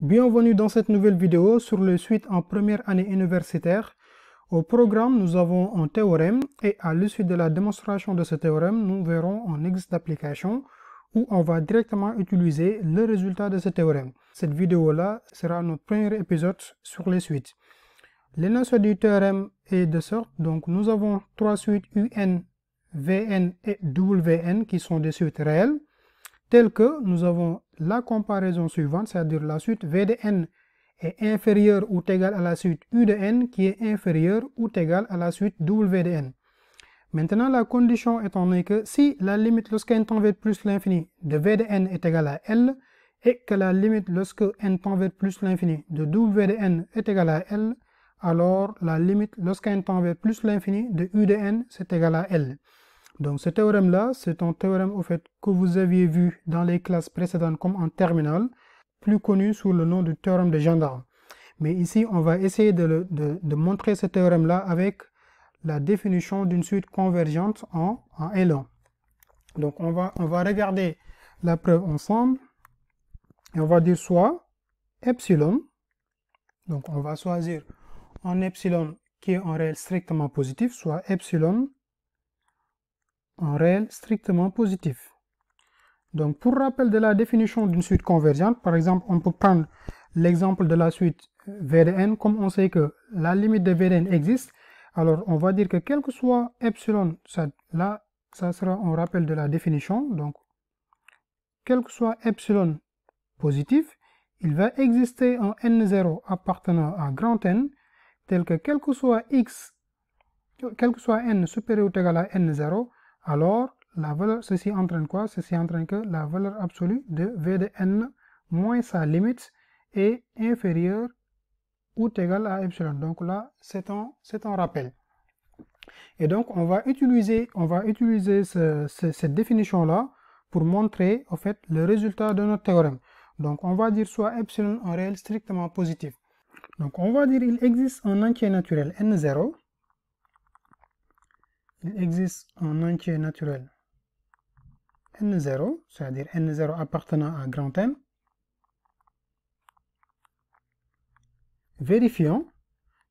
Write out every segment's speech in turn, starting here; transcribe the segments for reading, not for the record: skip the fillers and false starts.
Bienvenue dans cette nouvelle vidéo sur les suites en première année universitaire. Au programme, nous avons un théorème et à l'issue de la démonstration de ce théorème, nous verrons un exercice d'application où on va directement utiliser le résultat de ce théorème. Cette vidéo-là sera notre premier épisode sur les suites. L'énoncé du théorème est de sorte, donc nous avons trois suites UN, Vn et Wn qui sont des suites réelles, telles que nous avons la comparaison suivante, c'est-à-dire la suite V de n est inférieure ou égale à la suite U de n qui est inférieure ou égale à la suite W de n. Maintenant, la condition étant que si la limite lorsque n tend vers plus l'infini de V de n est égale à L et que la limite lorsque n tend vers plus l'infini de W de n est égale à L, alors la limite lorsque n tend vers plus l'infini de U de n c'est égal à L. Donc ce théorème-là, c'est un théorème au fait que vous aviez vu dans les classes précédentes comme en terminale, plus connu sous le nom du théorème de gendarme. Mais ici, on va essayer de montrer ce théorème-là avec la définition d'une suite convergente en L1. Donc on va regarder la preuve ensemble et on va dire soit epsilon, donc on va choisir un epsilon qui est en réel strictement positif, soit epsilon en réel strictement positif. Donc pour rappel de la définition d'une suite convergente, par exemple, on peut prendre l'exemple de la suite V de n, comme on sait que la limite de V de n existe, alors on va dire que quel que soit epsilon, ça sera un rappel de la définition, donc quel que soit epsilon positif, il va exister un n0 appartenant à grand N, tel que quel que soit x, quel que soit n supérieur ou égal à n0, alors la valeur, ceci entraîne quoi? Ceci entraîne que la valeur absolue de V de n moins sa limite est inférieure ou égale à epsilon. Donc là, c'est un rappel. Et donc, on va utiliser cette définition-là pour montrer, en fait, le résultat de notre théorème. Donc, on va dire soit epsilon en réel strictement positif. Donc, on va dire il existe un entier naturel n0. Il existe un entier naturel n0, c'est-à-dire n0 appartenant à grand N. Vérifions.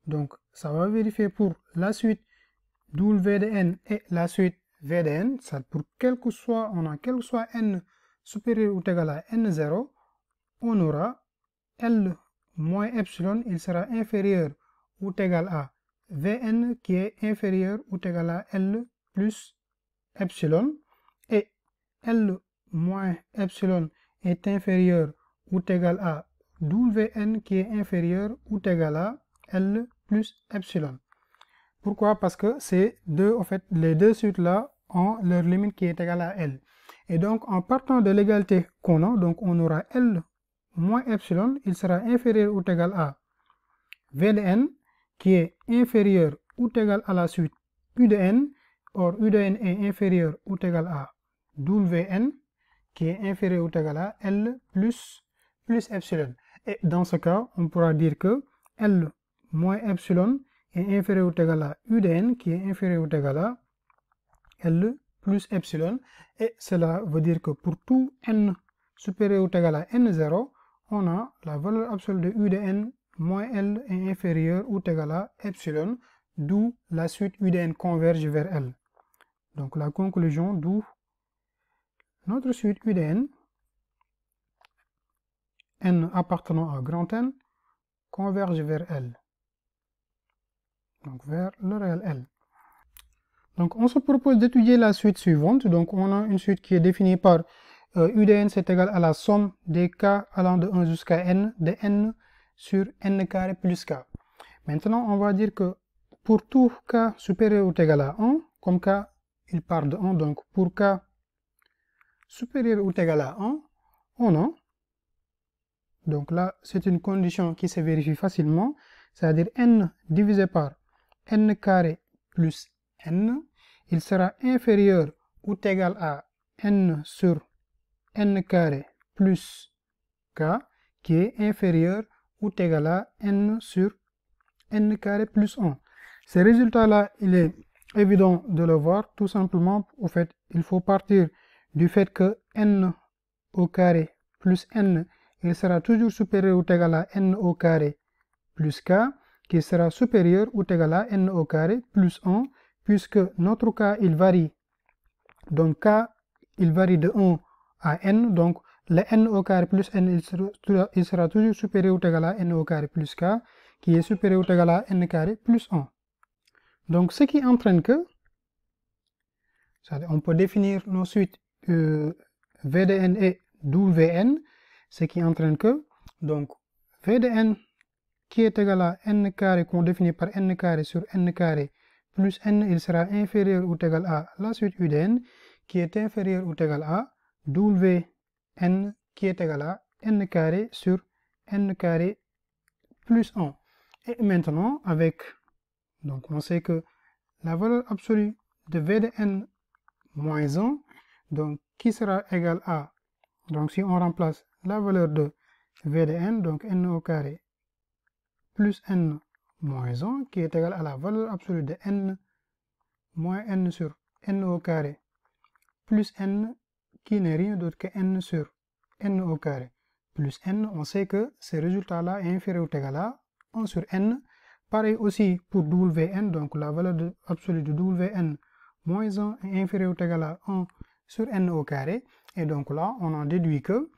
Donc, ça va vérifier pour la suite W de n et la suite V de n. Ça, pour quel que soit n supérieur ou égal à n0, on aura L moins epsilon, il sera inférieur ou égal à Vn qui est inférieur ou égal à L plus epsilon, et L moins epsilon est inférieur ou égal à Wn qui est inférieur ou égal à L plus epsilon. Pourquoi? Parce que c'est les deux suites là ont leur limite qui est égale à L. Et donc en partant de l'égalité qu'on a, donc on aura L moins epsilon, il sera inférieur ou égal à V de n qui est inférieur ou égal à la suite U de n. Or U de n est inférieur ou égal à Wn qui est inférieur ou égal à L plus epsilon. Et dans ce cas, on pourra dire que L moins epsilon est inférieur ou égal à U de n qui est inférieur ou égal à L plus epsilon. Et cela veut dire que pour tout n supérieur ou égal à n0, on a la valeur absolue de U de n moins L est inférieur ou égal à epsilon, d'où la suite U de n converge vers L. Donc la conclusion, d'où notre suite U de n appartenant à grand N, converge vers L. Donc vers le réel L. Donc on se propose d'étudier la suite suivante. Donc on a une suite qui est définie par U de n c'est égal à la somme des k allant de 1 jusqu'à n de n sur n carré plus k. Maintenant on va dire que pour tout k supérieur ou égal à 1, comme k il part de 1, donc pour k supérieur ou égal à 1, on a, donc là c'est une condition qui se vérifie facilement, c'est-à-dire n divisé par n carré plus n, il sera inférieur ou égal à n sur n carré plus k, qui est inférieur ou égal à n sur n carré plus 1. Ce résultat-là, il est évident de le voir, tout simplement, au fait, il faut partir du fait que n au carré plus n il sera toujours supérieur ou égal à n au carré plus k, qui sera supérieur ou égal à n au carré plus 1, puisque notre k, il varie. Donc k, il varie de 1 à n, donc le n au carré plus n, il sera toujours supérieur ou égal à n au carré plus k, qui est supérieur ou égal à n carré plus 1. Donc ce qui entraîne que, on peut définir nos suites v de n et wn, ce qui entraîne que, donc v de n qui est égal à n carré qu'on définit par n carré sur n carré plus n, il sera inférieur ou égal à la suite u de n, qui est inférieur ou égal à wn qui est égal à n carré sur n carré plus 1. Et maintenant, avec, donc on sait que la valeur absolue de v de n moins 1, donc qui sera égal à, donc si on remplace la valeur de v de n, donc n au carré plus n moins 1, qui est égal à la valeur absolue de n moins n sur n au carré plus n, qui n'est rien d'autre que n sur n au carré plus n, on sait que ce résultat-là est inférieur ou égal à 1 sur n. Pareil aussi pour wn, donc la valeur absolue de wn moins 1 est inférieur ou égal à 1 sur n au carré. Et donc là, on en déduit que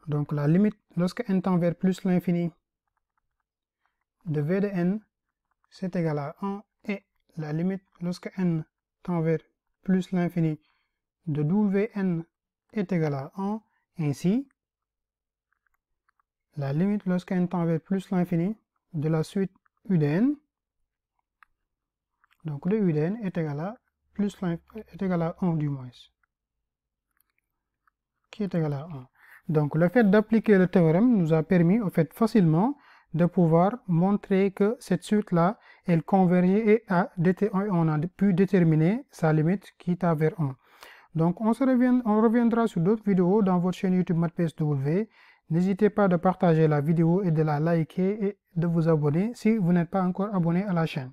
donc la limite lorsque n tend vers plus l'infini de v de n, c'est égal à 1, et la limite lorsque n tend vers plus l'infini de wn est égal à 1. Ainsi, la limite lorsque n tend vers plus l'infini de la suite u de n, donc de u de n est égal à 1 du moins, qui est égal à 1. Donc le fait d'appliquer le théorème nous a permis au fait facilement de pouvoir montrer que cette suite-là, elle convergeait et on a pu déterminer sa limite qui tend vers 1. Donc on reviendra sur d'autres vidéos dans votre chaîne YouTube MathPSW. N'hésitez pas de partager la vidéo et de la liker et de vous abonner si vous n'êtes pas encore abonné à la chaîne.